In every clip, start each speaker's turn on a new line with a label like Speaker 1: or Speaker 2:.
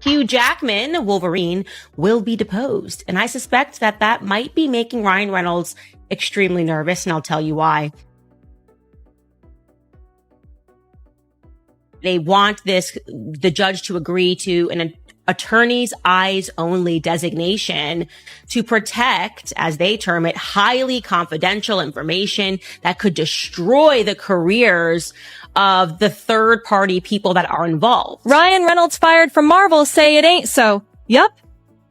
Speaker 1: Hugh Jackman, Wolverine, will be deposed. And I suspect that that might be making Ryan Reynolds extremely nervous, and I'll tell you why. They want the judge to agree to an attorney's eyes only designation to protect, as they term it, highly confidential information that could destroy the careers of the third party people that are involved.
Speaker 2: Ryan Reynolds fired from Marvel say it ain't so. Yup.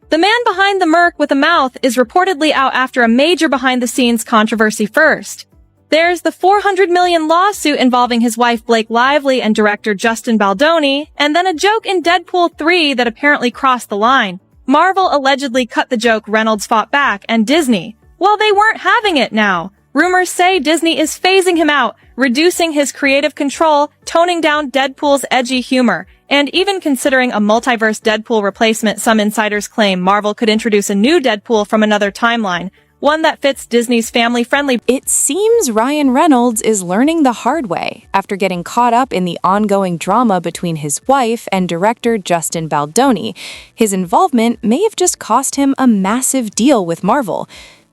Speaker 2: The man behind the Merc with a mouth is reportedly out after a major behind-the-scenes controversy first. There's the $400 million lawsuit involving his wife Blake Lively and director Justin Baldoni, and then a joke in Deadpool 3 that apparently crossed the line. Marvel allegedly cut the joke, Reynolds fought back, and Disney, well, they weren't having it now. Rumors say Disney is phasing him out, reducing his creative control, toning down Deadpool's edgy humor, and even considering a multiverse Deadpool replacement. Some insiders claim Marvel could introduce a new Deadpool from another timeline, one that fits Disney's family-friendly.
Speaker 3: It seems Ryan Reynolds is learning the hard way after getting caught up in the ongoing drama between his wife and director Justin Baldoni. His involvement may have just cost him a massive deal with Marvel.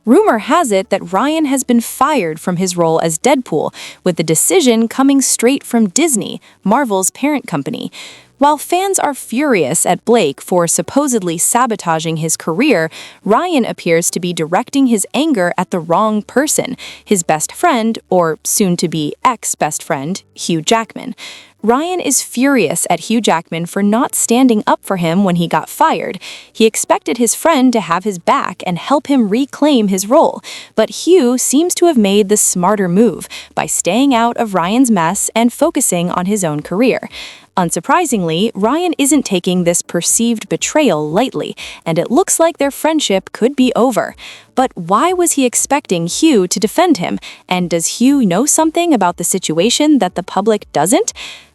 Speaker 3: Rumor has it that Ryan has been fired from his role as Deadpool, with the decision coming straight from Disney, Marvel's parent company. While fans are furious at Blake for supposedly sabotaging his career, Ryan appears to be directing his anger at the wrong person, his best friend, or soon-to-be ex-best friend, Hugh Jackman. Ryan is furious at Hugh Jackman for not standing up for him when he got fired. He expected his friend to have his back and help him reclaim his role, but Hugh seems to have made the smarter move by staying out of Ryan's mess and focusing on his own career. Unsurprisingly, Ryan isn't taking this perceived betrayal lightly, and it looks like their friendship could be over. But why was he expecting Hugh to defend him? And does Hugh know something about the situation that the public doesn't?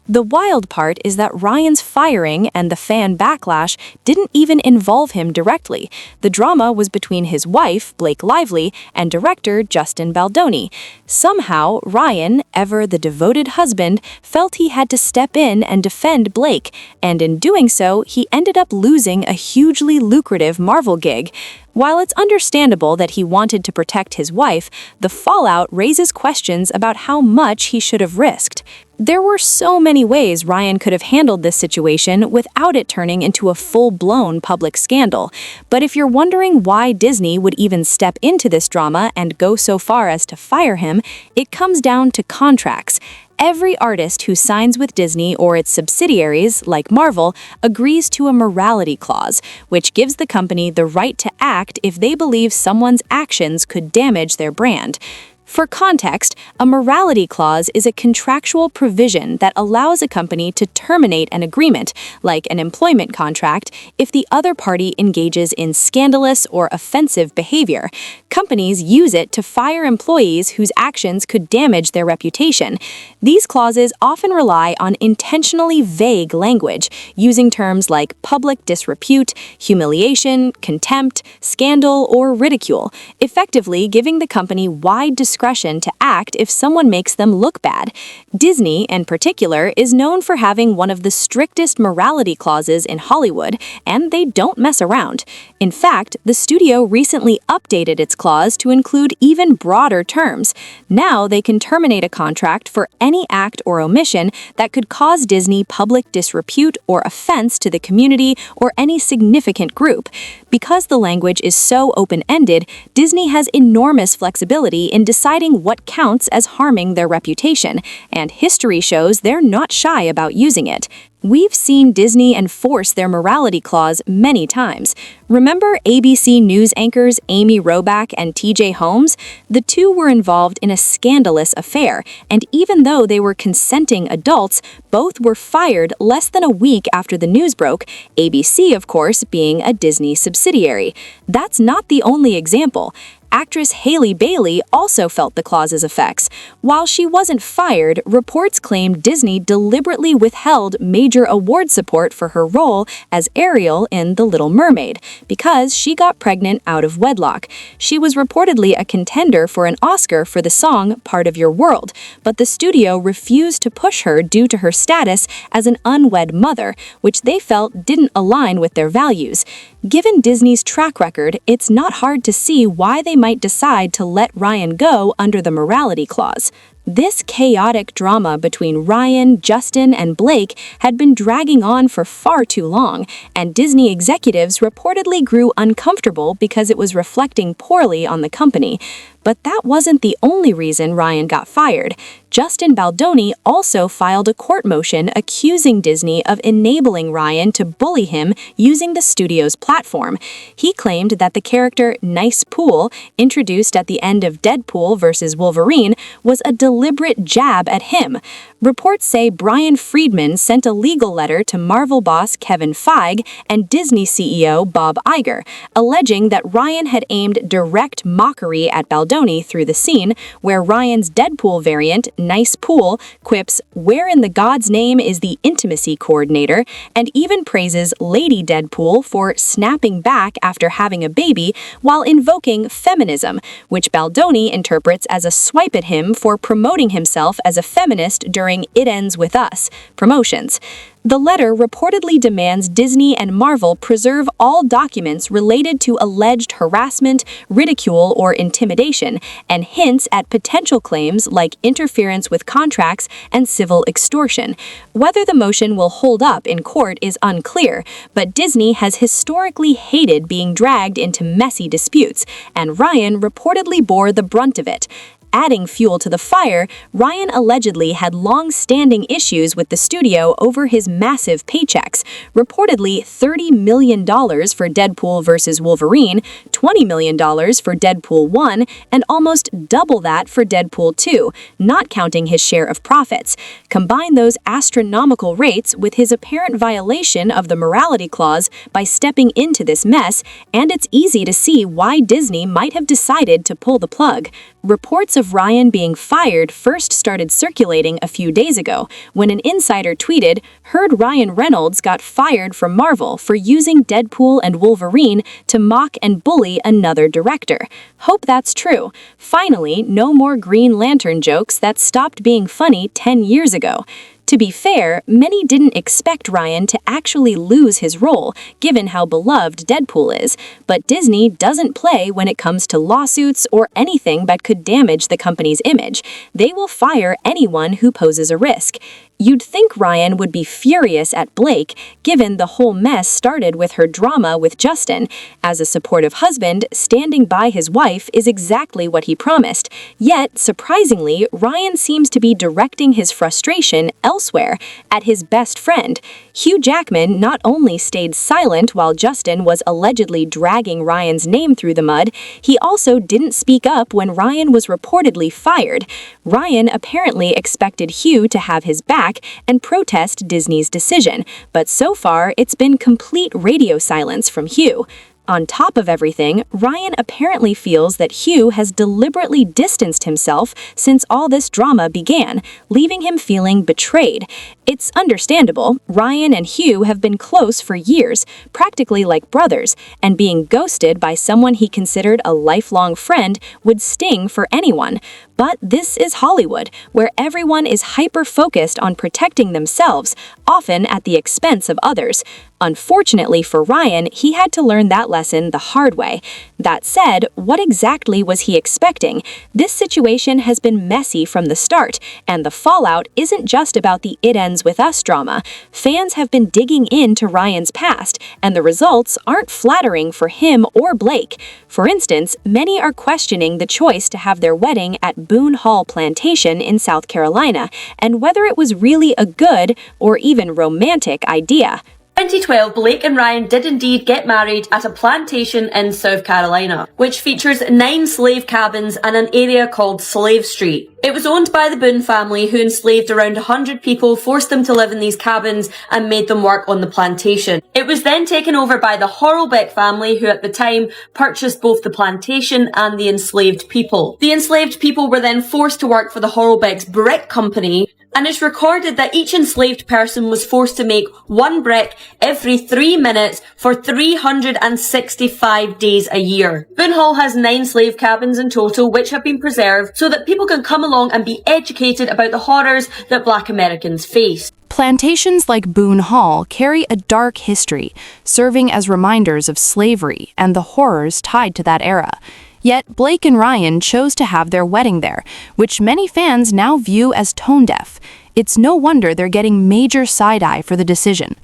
Speaker 3: The wild part is that Ryan's firing and the fan backlash didn't even involve him directly. The drama was between his wife, Blake Lively, and director Justin Baldoni. Somehow, Ryan, ever the devoted husband, felt he had to step in and defend Blake, and in doing so, he ended up losing a hugely lucrative Marvel gig. While it's understandable that he wanted to protect his wife, the fallout raises questions about how much he should have risked. There were so many ways Ryan could have handled this situation without it turning into a full-blown public scandal. But if you're wondering why Disney would even step into this drama and go so far as to fire him, it comes down to contracts. Every artist who signs with Disney or its subsidiaries, like Marvel, agrees to a morality clause, which gives the company the right to act if they believe someone's actions could damage their brand. For context, a morality clause is a contractual provision that allows a company to terminate an agreement, like an employment contract, if the other party engages in scandalous or offensive behavior. Companies use it to fire employees whose actions could damage their reputation. These clauses often rely on intentionally vague language, using terms like public disrepute, humiliation, contempt, scandal, or ridicule, effectively giving the company wide discretion to act if someone makes them look bad. Disney, in particular, is known for having one of the strictest morality clauses in Hollywood, and they don't mess around. In fact, the studio recently updated its clause to include even broader terms. Now they can terminate a contract for any act or omission that could cause Disney public disrepute or offense to the community or any significant group. Because the language is so open-ended, Disney has enormous flexibility in deciding what counts as harming their reputation, and history shows they're not shy about using it. We've seen Disney enforce their morality clause many times. Remember ABC News anchors Amy Robach and TJ Holmes? The two were involved in a scandalous affair, and even though they were consenting adults, both were fired less than a week after the news broke, ABC, of course, being a Disney subsidiary. That's not the only example. actress Hailey Bailey also felt the clause's effects. While she wasn't fired, reports claimed Disney deliberately withheld major award support for her role as Ariel in The Little Mermaid because she got pregnant out of wedlock. She was reportedly a contender for an Oscar for the song Part of Your World, but the studio refused to push her due to her status as an unwed mother, which they felt didn't align with their values. Given Disney's track record, it's not hard to see why they might decide to let Ryan go under the morality clause. This chaotic drama between Ryan, Justin, and Blake had been dragging on for far too long, and Disney executives reportedly grew uncomfortable because it was reflecting poorly on the company. But that wasn't the only reason Ryan got fired. Justin Baldoni also filed a court motion accusing Disney of enabling Ryan to bully him using the studio's platform. He claimed that the character Nice Pool, introduced at the end of Deadpool vs. Wolverine, was a deliberate jab at him. Reports say Brian Friedman sent a legal letter to Marvel boss Kevin Feige and Disney CEO Bob Iger, alleging that Ryan had aimed direct mockery at Baldoni through the scene, where Ryan's Deadpool variant, Nice Pool, quips, "Where in the God's name is the intimacy coordinator?" and even praises Lady Deadpool for snapping back after having a baby while invoking feminism, which Baldoni interprets as a swipe at him for promoting himself as a feminist during It Ends With Us promotions. The letter reportedly demands Disney and Marvel preserve all documents related to alleged harassment, ridicule, or intimidation, and hints at potential claims like interference with contracts and civil extortion. Whether the motion will hold up in court is unclear, but Disney has historically hated being dragged into messy disputes, and Ryan reportedly bore the brunt of it. Adding fuel to the fire, Ryan allegedly had long-standing issues with the studio over his massive paychecks, reportedly $30 million for Deadpool vs. Wolverine, $20 million for Deadpool 1, and almost double that for Deadpool 2, not counting his share of profits. Combine those astronomical rates with his apparent violation of the morality clause by stepping into this mess, and it's easy to see why Disney might have decided to pull the plug. Reports of Ryan being fired first started circulating a few days ago, when an insider tweeted, "Heard Ryan Reynolds got fired from Marvel for using Deadpool and Wolverine to mock and bully another director. Hope that's true. Finally, no more Green Lantern jokes that stopped being funny 10 years ago." To be fair, many didn't expect Ryan to actually lose his role, given how beloved Deadpool is, but Disney doesn't play when it comes to lawsuits or anything that could damage the company's image. They will fire anyone who poses a risk. You'd think Ryan would be furious at Blake, given the whole mess started with her drama with Justin. As a supportive husband, standing by his wife is exactly what he promised. Yet, surprisingly, Ryan seems to be directing his frustration elsewhere, at his best friend. Hugh Jackman not only stayed silent while Justin was allegedly dragging Ryan's name through the mud, he also didn't speak up when Ryan was reportedly fired. Ryan apparently expected Hugh to have his back and protest Disney's decision, but so far it's been complete radio silence from Hugh. On top of everything, Ryan apparently feels that Hugh has deliberately distanced himself since all this drama began, leaving him feeling betrayed. It's understandable. Ryan and Hugh have been close for years, practically like brothers, and being ghosted by someone he considered a lifelong friend would sting for anyone. But this is Hollywood, where everyone is hyper-focused on protecting themselves, often at the expense of others. Unfortunately for Ryan, he had to learn that lesson the hard way. That said, what exactly was he expecting? This situation has been messy from the start, and the fallout isn't just about the It Ends With Us drama. Fans have been digging into Ryan's past, and the results aren't flattering for him or Blake. For instance, many are questioning the choice to have their wedding at Boone Hall Plantation in South Carolina, and whether it was really a good or even romantic idea.
Speaker 4: 2012, Blake and Ryan did indeed get married at a plantation in South Carolina, which features 9 slave cabins and an area called Slave Street. It was owned by the Boone family, who enslaved around 100 people, forced them to live in these cabins, and made them work on the plantation. It was then taken over by the Horlbeck family, who at the time purchased both the plantation and the enslaved people. The enslaved people were then forced to work for the Horlbeck's brick company, and it's recorded that each enslaved person was forced to make 1 brick every 3 minutes for 365 days a year. Boone Hall has 9 slave cabins in total, which have been preserved so that people can come along and be educated about the horrors that Black Americans face.
Speaker 3: Plantations like Boone Hall carry a dark history, serving as reminders of slavery and the horrors tied to that era. Yet Blake and Ryan chose to have their wedding there, which many fans now view as tone-deaf. It's no wonder they're getting major side-eye for the decision.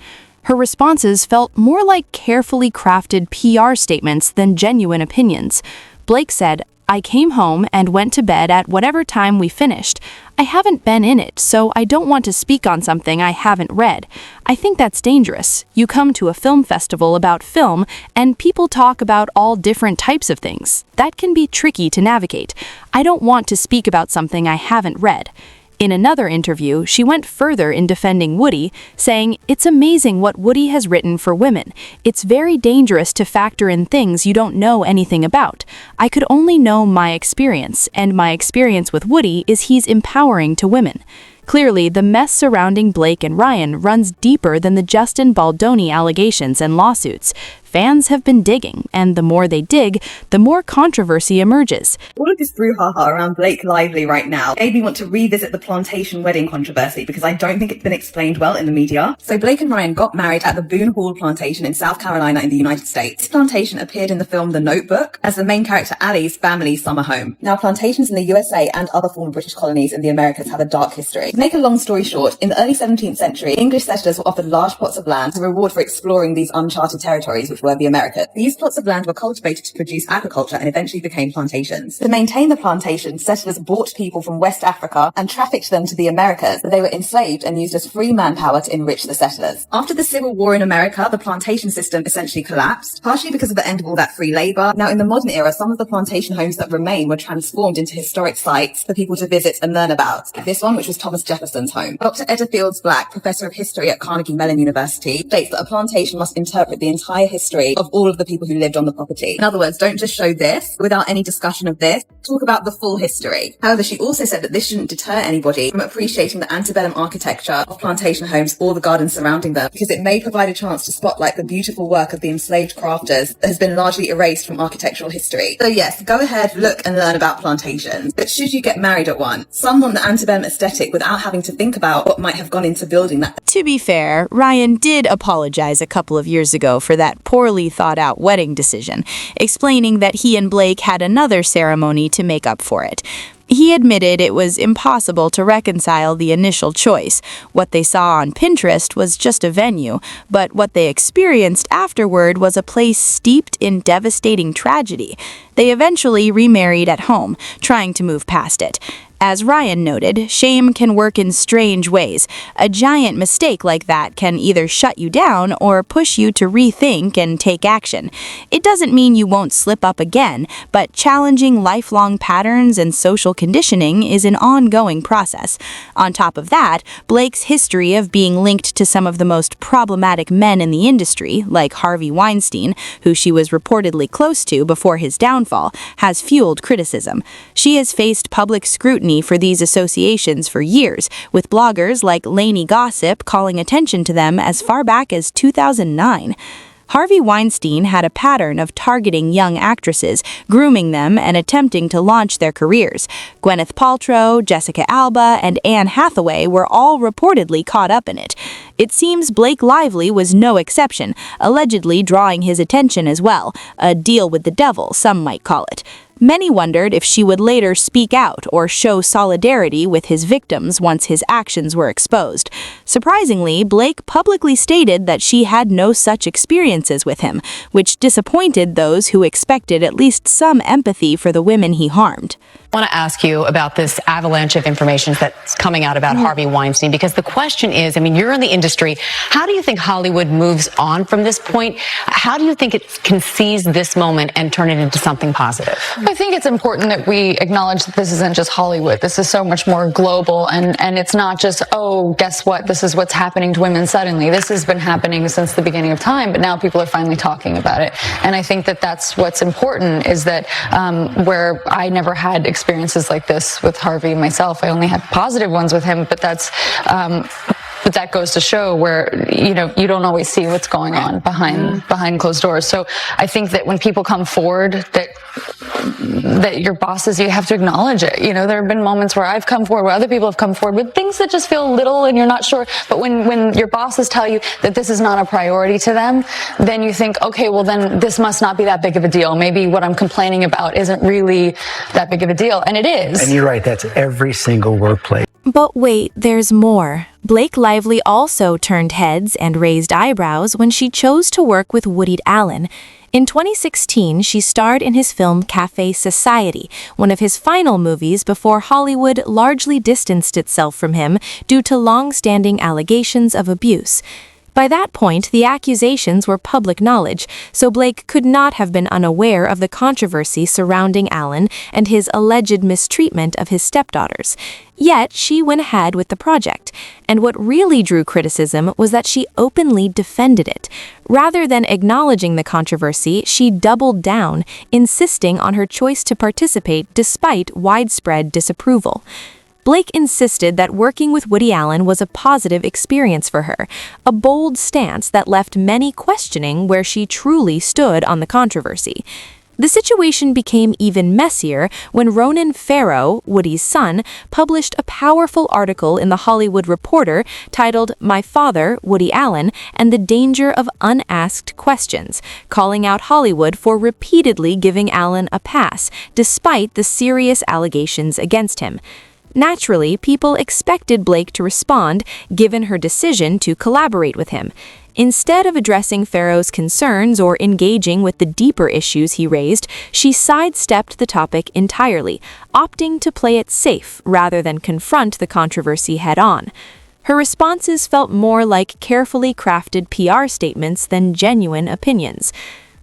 Speaker 3: Her responses felt more like carefully crafted PR statements than genuine opinions. Blake said, "I came home and went to bed at whatever time we finished. I haven't been in it, so I don't want to speak on something I haven't read. I think that's dangerous. You come to a film festival about film, and people talk about all different types of things. That can be tricky to navigate. I don't want to speak about something I haven't read." In another interview, she went further in defending Woody, saying, "It's amazing what Woody has written for women. It's very dangerous to factor in things you don't know anything about. I could only know my experience, and my experience with Woody is he's empowering to women." Clearly, the mess surrounding Blake and Ryan runs deeper than the Justin Baldoni allegations and lawsuits. Fans have been digging, and the more they dig, the more controversy emerges.
Speaker 5: All of this brouhaha around Blake Lively right now made me want to revisit the plantation wedding controversy because I don't think it's been explained well in the media. So Blake and Ryan got married at the Boone Hall plantation in South Carolina in the United States. This plantation appeared in the film The Notebook as the main character Allie's family's summer home. Now, plantations in the USA and other former British colonies in the Americas have a dark history. To make a long story short, in the early 17th century, English settlers were offered large plots of land as a reward for exploring these uncharted territories, which were the Americas. These plots of land were cultivated to produce agriculture and eventually became plantations. To maintain the plantations, settlers bought people from West Africa and trafficked them to the Americas, but they were enslaved and used as free manpower to enrich the settlers. After the Civil War in America, the plantation system essentially collapsed, partially because of the end of all that free labor. Now, in the modern era, some of the plantation homes that remain were transformed into historic sites for people to visit and learn about. This one, which was Thomas Jefferson's home. Dr. Etta Fields Black, professor of history at Carnegie Mellon University, states that a plantation must interpret the entire history of all of the people who lived on the property. In other words, don't just show this without any discussion of this. Talk about the full history. However, she also said that this shouldn't deter anybody from appreciating the antebellum architecture of plantation homes or the gardens surrounding them, because it may provide a chance to spotlight the beautiful work of the enslaved crafters that has been largely erased from architectural history. So yes, go ahead, look and learn about plantations. But should you get married at one, some want the antebellum aesthetic without having to think about what might have gone into building that.
Speaker 3: To be fair, Ryan did apologize a couple of years ago for that poorly thought out wedding decision, explaining that he and Blake had another ceremony to make up for it. He admitted it was impossible to reconcile the initial choice. What they saw on Pinterest was just a venue, but what they experienced afterward was a place steeped in devastating tragedy. They eventually remarried at home, trying to move past it. As Ryan noted, shame can work in strange ways. A giant mistake like that can either shut you down or push you to rethink and take action. It doesn't mean you won't slip up again, but challenging lifelong patterns and social conditioning is an ongoing process. On top of that, Blake's history of being linked to some of the most problematic men in the industry, like Harvey Weinstein, who she was reportedly close to before his downfall, has fueled criticism. She has faced public scrutiny for these associations for years, with bloggers like Lainey Gossip calling attention to them as far back as 2009. Harvey Weinstein had a pattern of targeting young actresses, grooming them, and attempting to launch their careers. Gwyneth Paltrow, Jessica Alba, and Anne Hathaway were all reportedly caught up in it. It seems Blake Lively was no exception, allegedly drawing his attention as well, a deal with the devil, some might call it. Many wondered if she would later speak out or show solidarity with his victims once his actions were exposed. Surprisingly, Blake publicly stated that she had no such experiences with him, which disappointed those who expected at least some empathy for the women he harmed.
Speaker 6: I want to ask you about this avalanche of information that's coming out about Harvey Weinstein, because the question is, I mean, you're in the industry. How do you think Hollywood moves on from this point? How do you think it can seize this moment and turn it into something positive?
Speaker 7: I think it's important that we acknowledge that this isn't just Hollywood. This is so much more global, and it's not just, oh, guess what? This is what's happening to women suddenly. This has been happening since the beginning of time, but now people are finally talking about it. And I think that that's what's important, is that where I never had experiences like this with Harvey myself. I only had positive ones with him, but that goes to show where, you don't always see what's going on behind closed doors. So I think that when people come forward, that your bosses, you have to acknowledge it. There have been moments where I've come forward, where other people have come forward with things that just feel little and you're not sure. But when your bosses tell you that this is not a priority to them, then you think, okay, well then this must not be that big of a deal. Maybe what I'm complaining about isn't really that big of a deal. And it is.
Speaker 8: And you're right, that's every single workplace.
Speaker 3: But wait, there's more. Blake Lively also turned heads and raised eyebrows when she chose to work with Woody Allen. In 2016, she starred in his film Café Society, one of his final movies before Hollywood largely distanced itself from him due to long-standing allegations of abuse. By that point, the accusations were public knowledge, so Blake could not have been unaware of the controversy surrounding Allen and his alleged mistreatment of his stepdaughters. Yet, she went ahead with the project, and what really drew criticism was that she openly defended it. Rather than acknowledging the controversy, she doubled down, insisting on her choice to participate despite widespread disapproval. Blake insisted that working with Woody Allen was a positive experience for her, a bold stance that left many questioning where she truly stood on the controversy. The situation became even messier when Ronan Farrow, Woody's son, published a powerful article in The Hollywood Reporter titled "My Father, Woody Allen, and the Danger of Unasked Questions," calling out Hollywood for repeatedly giving Allen a pass, despite the serious allegations against him. Naturally, people expected Blake to respond, given her decision to collaborate with him. Instead of addressing Farrow's concerns or engaging with the deeper issues he raised, she sidestepped the topic entirely, opting to play it safe rather than confront the controversy head-on. Her responses felt more like carefully crafted PR statements than genuine opinions.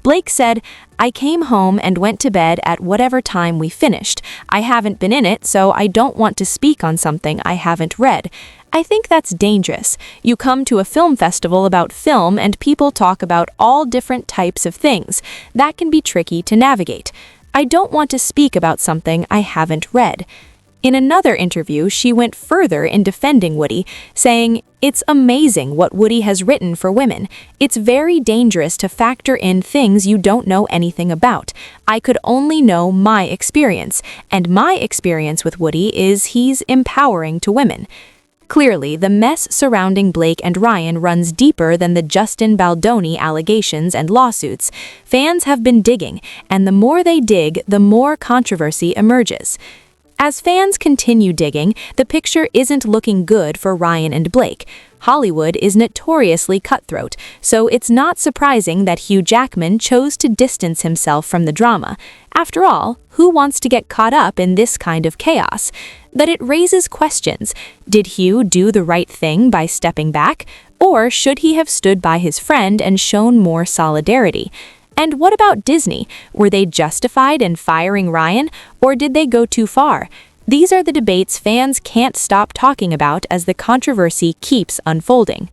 Speaker 3: Blake said, "I came home and went to bed at whatever time we finished. I haven't been in it, so I don't want to speak on something I haven't read. I think that's dangerous. You come to a film festival about film and people talk about all different types of things. That can be tricky to navigate. I don't want to speak about something I haven't read." In another interview, she went further in defending Woody, saying, "It's amazing what Woody has written for women. It's very dangerous to factor in things you don't know anything about. I could only know my experience, and my experience with Woody is he's empowering to women." Clearly, the mess surrounding Blake and Ryan runs deeper than the Justin Baldoni allegations and lawsuits. Fans have been digging, and the more they dig, the more controversy emerges. As fans continue digging, the picture isn't looking good for Ryan and Blake. Hollywood is notoriously cutthroat, so it's not surprising that Hugh Jackman chose to distance himself from the drama. After all, who wants to get caught up in this kind of chaos? But it raises questions. Did Hugh do the right thing by stepping back? Or should he have stood by his friend and shown more solidarity? And what about Disney? Were they justified in firing Ryan, or did they go too far? These are the debates fans can't stop talking about as the controversy keeps unfolding.